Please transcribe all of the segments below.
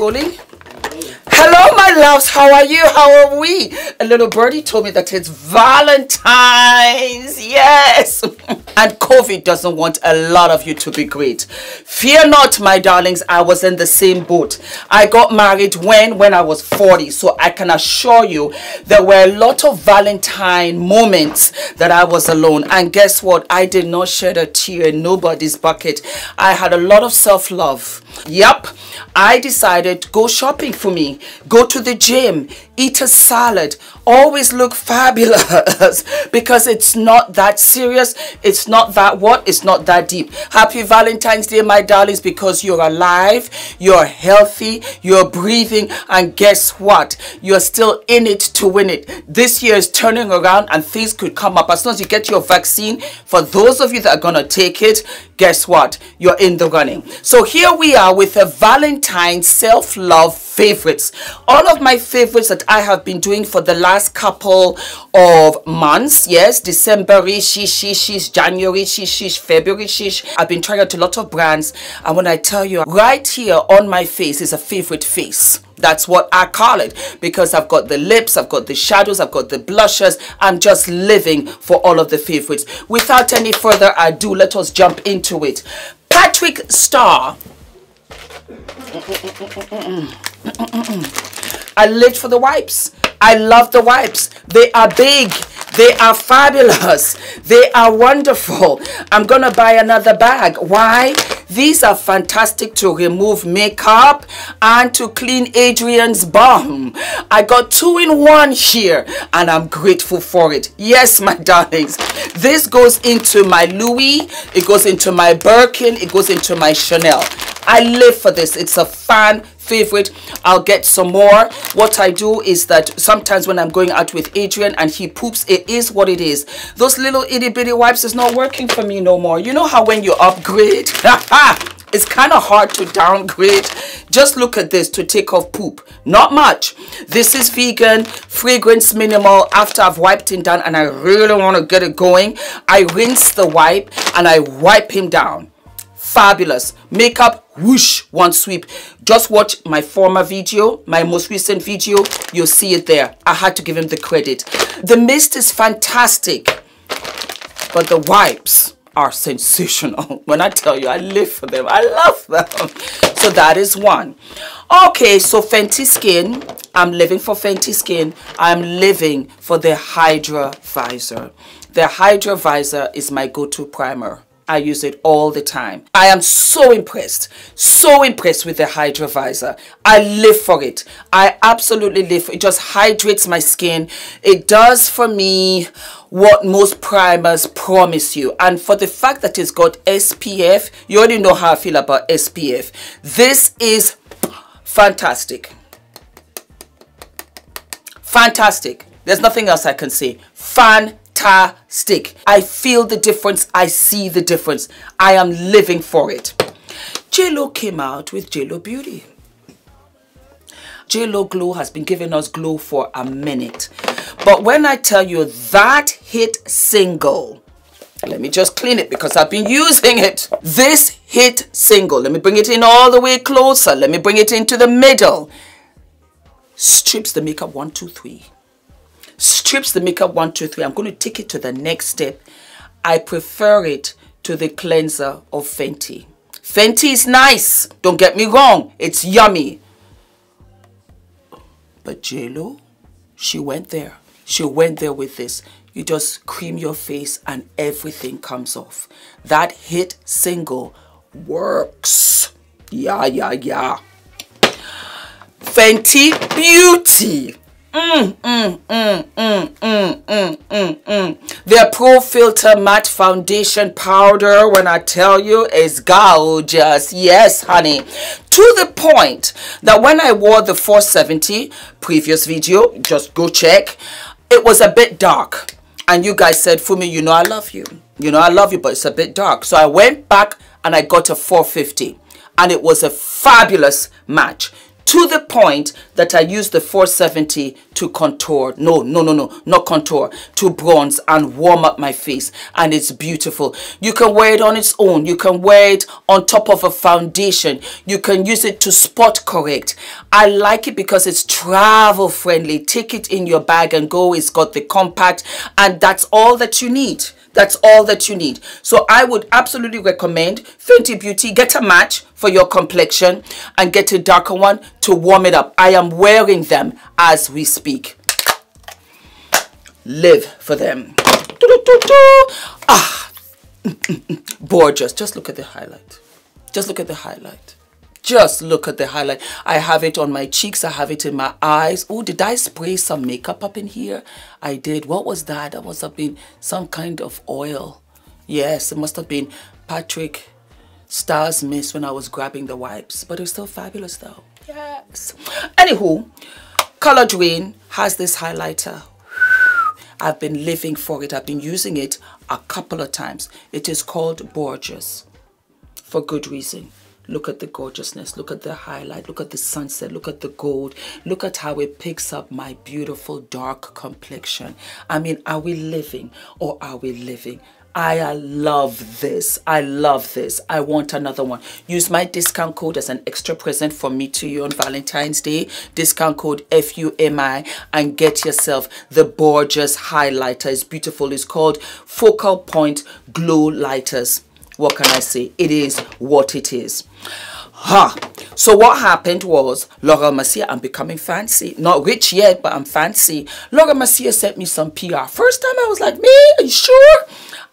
rolling? Hello, my loves. How are you? How are we? A little birdie told me that it's Valentine's. Yes. And COVID doesn't want a lot of you to be great. Fear not, my darlings. I was in the same boat. I got married when I was 40. So I can assure you there were a lot of Valentine moments that I was alone. And guess what? I did not shed a tear in nobody's bucket. I had a lot of self-love. Yep. I decided to go shopping for me. Go to the gym, eat a salad, always look fabulous because it's not that serious. It's not that what? It's not that deep. Happy Valentine's Day, my darlings, because you're alive, you're healthy, you're breathing, and guess what? You're still in it to win it. This year is turning around and things could come up. As soon as you get your vaccine, for those of you that are going to take it, guess what? You're in the running. So here we are with a Valentine self-love favorites. All of my favorites that I have been doing for the last couple of months. Yes, December, shish, January, shish, February, shish. I've been trying out a lot of brands. And when I tell you, right here on my face is a favorite face. That's what I call it, because I've got the lips, I've got the shadows, I've got the blushes. I'm just living for all of the favorites. Without any further ado, let us jump into it. Patrick Starr. I lived for the wipes. I love the wipes. They are big. They are fabulous. They are wonderful. I'm going to buy another bag. Why? These are fantastic to remove makeup and to clean Adrian's bum. I got 2-in-1 here and I'm grateful for it. Yes, my darlings. This goes into my Louis. It goes into my Birkin. It goes into my Chanel. I live for this. It's a fan favorite. I'll get some more. What I do is that sometimes when I'm going out with Adrian and he poops, it is what it is. Those little itty bitty wipes is not working for me no more. You know how when you upgrade, it's kind of hard to downgrade. Just look at this to take off poop. Not much. This is vegan, fragrance minimal. After I've wiped him down and I really want to get it going, I rinse the wipe and I wipe him down. Fabulous. Makeup, whoosh, one sweep. Just watch my former video, my most recent video. You'll see it there. I had to give him the credit. The mist is fantastic, but the wipes are sensational. When I tell you, I live for them. I love them. So that is one. Okay, so Fenty Skin. I'm living for Fenty Skin. I'm living for the Hydra Visor. The Hydra Visor is my go-to primer. I use it all the time. I am so impressed with the Hydra Visor. I live for it. I absolutely live for it. It just hydrates my skin. It does for me what most primers promise you. And for the fact that it's got SPF, you already know how I feel about SPF. This is fantastic. Fantastic. There's nothing else I can say. Fantastic. I feel the difference. I see the difference. I am living for it. J.Lo came out with J.Lo Beauty. J.Lo Glow has been giving us glow for a minute. But when I tell you that hit single, let me just clean it because I've been using it. This hit single, let me bring it in all the way closer. Let me bring it into the middle. Strips the makeup 1, 2, 3. Strips the makeup 1, 2, 3. I'm going to take it to the next step. I prefer it to the cleanser of Fenty. Fenty is nice. Don't get me wrong. It's yummy. But J.Lo, she went there. She went there with this. You just cream your face and everything comes off. That hit single works. Yeah. Fenty Beauty. Their Pro Filter Matte Foundation Powder, when I tell you, is gorgeous. Yes, honey. To the point that when I wore the 470 previous video, just go check, it was a bit dark. And you guys said, Fumi, you know I love you. You know I love you, but it's a bit dark. So I went back and I got a 450. And it was a fabulous match. to the point that I use the 470 to contour. No, not contour, to bronze and warm up my face. And it's beautiful. You can wear it on its own. You can wear it on top of a foundation. You can use it to spot correct. I like it because it's travel friendly. Take it in your bag and go. It's got the compact, and that's all that you need. That's all that you need. So I would absolutely recommend Fenty Beauty. Get a match for your complexion and get a darker one to warm it up. I am wearing them as we speak. Live for them. Ah, gorgeous. Just look at the highlight. Just look at the highlight. Just look at the highlight. I have it on my cheeks. I have it in my eyes. Oh, did I spray some makeup up in here? I did. What was that? That must have been some kind of oil. Yes, it must have been Patrick Starr's Mist when I was grabbing the wipes. But it's still fabulous though. Yes. Anywho, Colored Rain has this highlighter. I've been living for it. I've been using it a couple of times. It is called Gorgeous for good reason. Look at the gorgeousness. Look at the highlight. Look at the sunset. Look at the gold. Look at how it picks up my beautiful dark complexion. I mean, are we living or are we living? I love this. I love this. I want another one. Use my discount code as an extra present from me to you on Valentine's Day. Discount code FUMI and get yourself the gorgeous highlighter. It's beautiful. It's called Focal Point Glow Lighters. What can I say? It is what it is. So what happened was, Laura Mercier, I'm becoming fancy. Not rich yet, but I'm fancy. Laura Mercier sent me some PR. First time I was like, me? Are you sure?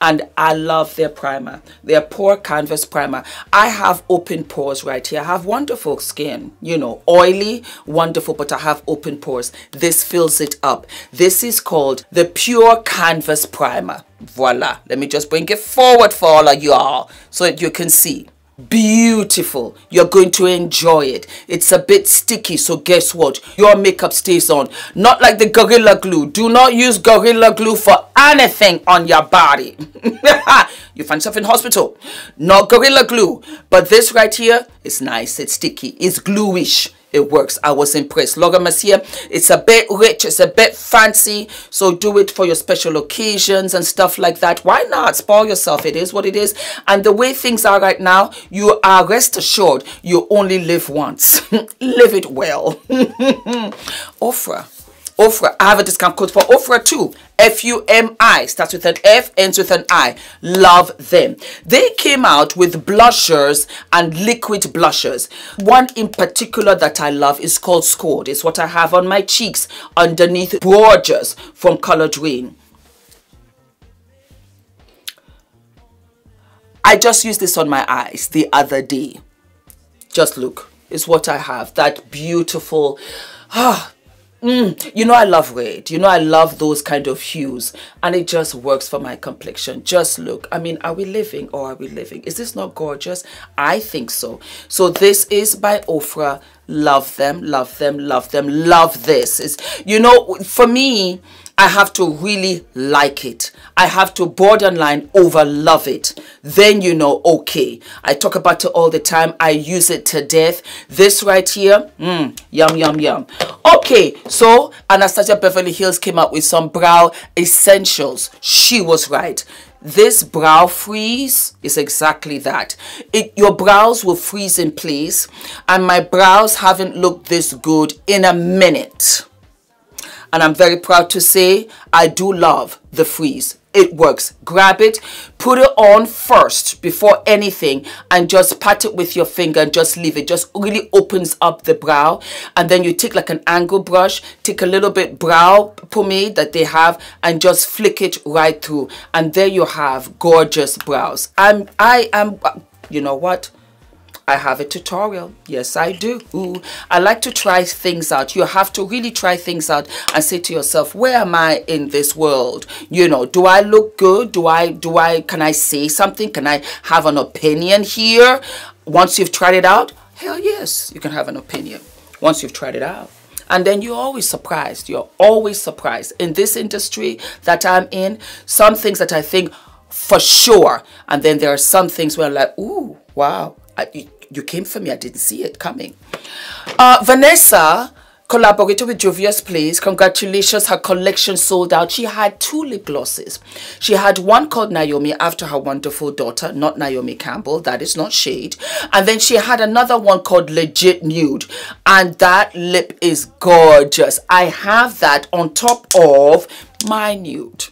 And I love their primer. Their pore canvas primer. I have open pores right here. I have wonderful skin. You know, oily, wonderful, but I have open pores. This fills it up. This is called the Pure Canvas Primer. Voila. Let me just bring it forward for all of y'all so that you can see. Beautiful. You're going to enjoy it. It's a bit sticky, so guess what? Your makeup stays on. Not like the Gorilla Glue. Do not use Gorilla Glue for anything on your body. You find yourself in hospital. Not Gorilla Glue. But this right here is nice. It's sticky. It's gluish. It works. I was impressed. Laura Mercier, it's a bit rich, it's a bit fancy, so do it for your special occasions and stuff like that. Why not? Spoil yourself. It is what it is. And the way things are right now, you are rest assured you only live once. Live it well. OFRA. OFRA. I have a discount code for OFRA too. FUMI. Starts with an F, ends with an I. Love them. They came out with blushers and liquid blushers. One in particular that I love is called Scored. It's what I have on my cheeks underneath. Gorgeous from Colored Rain. I just used this on my eyes the other day. Just look. It's what I have. That beautiful... You know I love red. You know I love those kind of hues. And it just works for my complexion. Just look. I mean, are we living or are we living? Is this not gorgeous? I think so. So this is by OFRA. Love them, love them, love them. Love this. It's, you know, for me, I have to really like it. I have to borderline over love it. Then you know, okay. I talk about it all the time. I use it to death. This right here, yum, yum, yum. Okay, so Anastasia Beverly Hills came up with some brow essentials. She was right. This brow freeze is exactly that. Your brows will freeze in place. And my brows haven't looked this good in a minute. And I'm very proud to say I do love the freeze. It works. Grab it, put it on first before anything, and just pat it with your finger and just leave it. Just really opens up the brow. And then you take like an angle brush, take a little bit brow pomade that they have, and just flick it right through. And there you have gorgeous brows. I am, you know what? I have a tutorial. Yes, I do. Ooh, I like to try things out. You have to really try things out and say to yourself, where am I in this world? You know, do I look good? Can I say something? Can I have an opinion here? Once you've tried it out, hell yes, you can have an opinion. Once you've tried it out. And then you're always surprised. You're always surprised. In this industry that I'm in, some things that I think for sure. And then there are some things where I'm like, ooh, wow. you came for me. I didn't see it coming. Vanessa collaborated with JUVIAS, please. Congratulations, her collection sold out. She had 2 lip glosses. She had one called Naomi after her wonderful daughter, not Naomi Campbell. That is not shade. And then she had another one called Legit Nude. And that lip is gorgeous. I have that on top of my nude.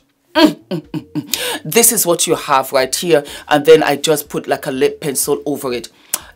This is what you have right here. And then I just put like a lip pencil over it.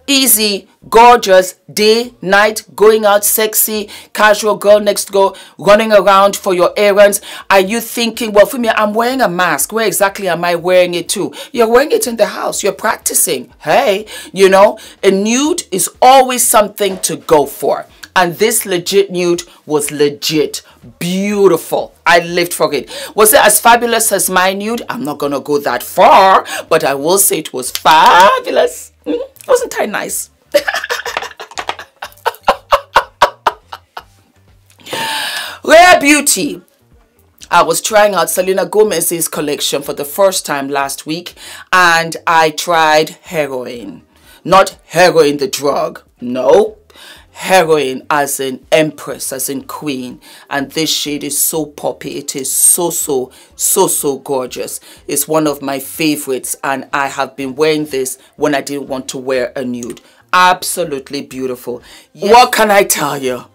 Easy, gorgeous, day, night, going out, sexy, casual, girl next door, running around for your errands. Are you thinking, well, for me, I'm wearing a mask. Where exactly am I wearing it to? You're wearing it in the house. You're practicing. Hey, you know, a nude is always something to go for. And this Legit Nude was legit beautiful. I lived for it. Was it as fabulous as my nude? I'm not going to go that far, but I will say it was fabulous. Wasn't I nice? Rare Beauty. I was trying out Selena Gomez's collection for the first time last week, and I tried heroin. Not heroin the drug. No. Heroin as in empress, as in queen. And this shade is so poppy. It is so gorgeous. It's one of my favorites, and I have been wearing this when I didn't want to wear a nude. Absolutely beautiful. Yes. What can I tell you?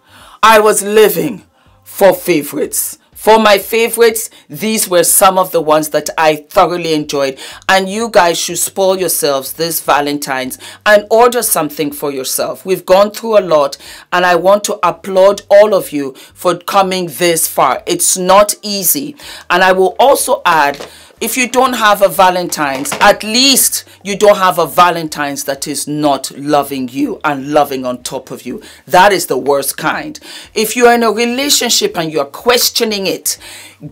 I was living for favorites. For my favorites, these were some of the ones that I thoroughly enjoyed. And you guys should spoil yourselves this Valentine's and order something for yourself. We've gone through a lot, and I want to applaud all of you for coming this far. It's not easy. And I will also add, if you don't have a Valentine's, at least you don't have a Valentine's that is not loving you and loving on top of you. That is the worst kind. If you're in a relationship and you're questioning it,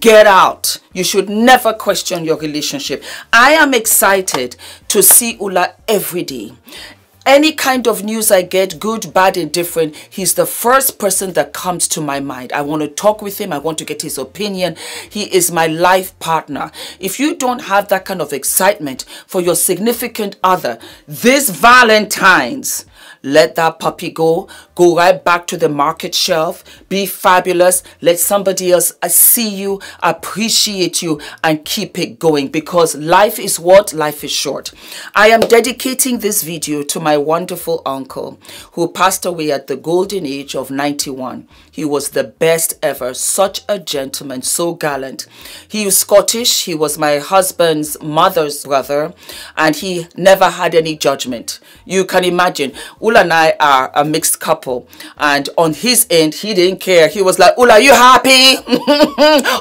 get out. You should never question your relationship. I am excited to see Ula every day. Any kind of news I get, good, bad, indifferent, he's the first person that comes to my mind. I want to talk with him. I want to get his opinion. He is my life partner. If you don't have that kind of excitement for your significant other, this Valentine's, let that puppy go. Go right back to the market shelf. Be fabulous. Let somebody else see you, appreciate you, and keep it going. Because life is what? Life is short. I am dedicating this video to my wonderful uncle who passed away at the golden age of 91. He was the best ever. Such a gentleman. So gallant. He was Scottish. He was my husband's mother's brother. And he never had any judgment. You can imagine. Ula and I are a mixed couple, and on his end he didn't care. He was like, Ula, you happy?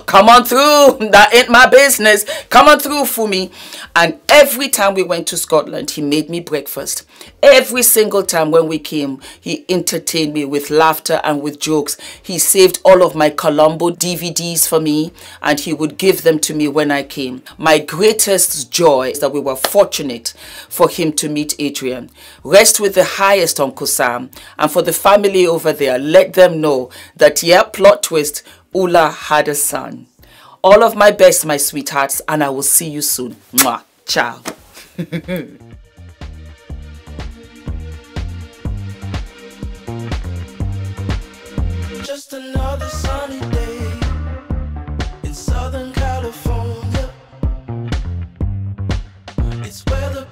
Come on through, that ain't my business. Come on through, Fumi. And every time we went to Scotland, he made me breakfast. Every single time when we came, he entertained me with laughter and with jokes. He saved all of my Colombo DVDs for me, and he would give them to me when I came. My greatest joy is that we were fortunate for him to meet Adrian. Rest with the highest, Uncle Sam. And for the family over there, let them know that, yeah, plot twist, Ula had a son. All of my best, my sweethearts, and I will see you soon. Mwah. Ciao. Just another sunny day in Southern California. It's where the